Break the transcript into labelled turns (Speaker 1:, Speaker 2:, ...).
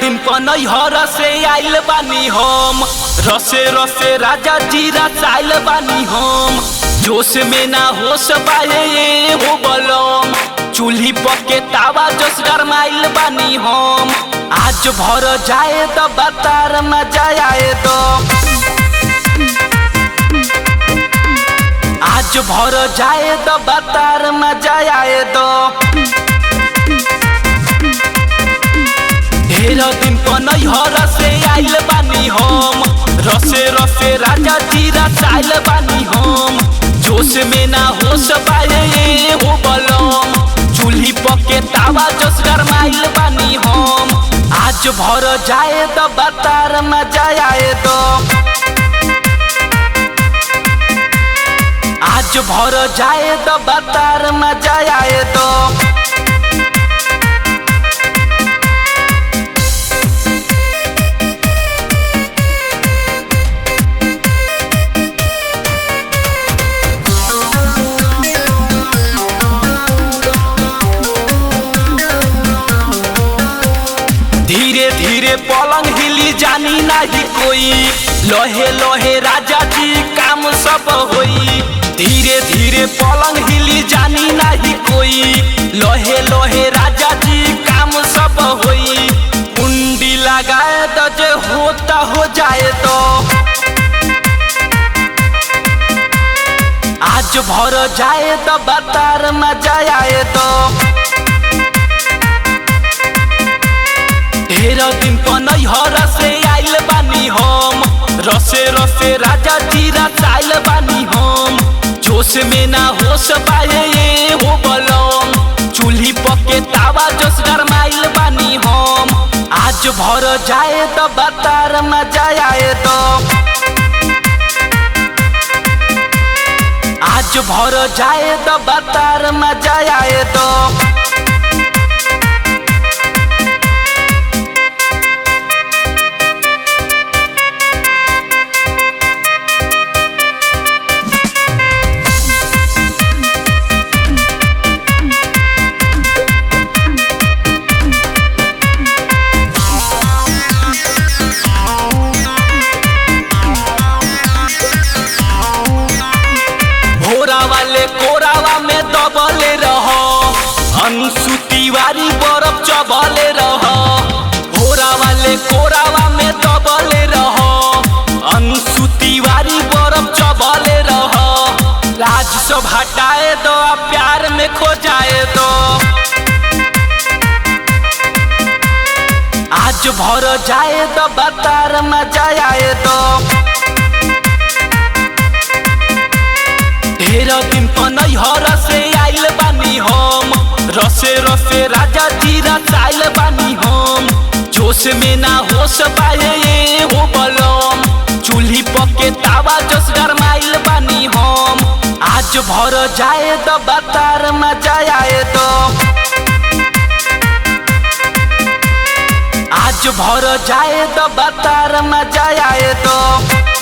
Speaker 1: दिन पनहर से आइल बानी हम, रसे रसे राजा जी रचाइल बानी हम। जोश में ना होश बाए हो बलम, चूल्ही पके तावा जोश गरमाइल बानी हम। आज भर जाए तो बतार मजा आए दो, आज भर जाए तो बतार मजा आए दो। ढेर दिन पनहर से आइल बानी हम, रसे रसे राजा जी रचाइल बानी हम। जोश में ना होश बाए हो बलम, चूल्ही पके तावा जोश गरमाइल बानी हम। आज भर जाए तो बतार मजा आए दो, आज भर जाए तो बतार मजा आए दो। धीरे धीरे पलंग हिली जानी नहीं कोई, लोहे लोहे राजा जी काम सब होई। धीरे धीरे पलंग हिली जानी नहीं कोई, लोहे लोहे राजा जी काम सब होई। कुंडी लगाए तो जे होता हो जाए तो, आज भर जाए तो बतार मजा आए तो। ढेर दिन पनहर से आइल बानी हम, रसे रसे राजा जी रचाइल बानी हम। जोश में ना होश बाए हो बलम, चूल्ही पके तावा जोश गरमाइल बानी हम। आज भर जाए तो बतार मजा आए दो, आज भर जाए तो बतार मजा आए दो। कोरावा में दबले रहो, अंशु तिवारी बरफ चबले रहो। भोरा वाले कोरावा में दबले रहो, अंशु तिवारी बरफ चबले रहो। लाज सब हटाए दो, प्यार में खो जाए दो, आज भर जाए तो बतार मजा आए दो। ढेर दिन पनहर से आइल बानी हम, रसे रसे राजा जी रचाइल बानी हम। जोश में ना होश बाए हो बलम, चूल्ही पके तावा जोश गरमाइल बानी हम। आज भर जाए तो बतार मजा आए दो, आज भर जाए तो बतार मजा आए दो।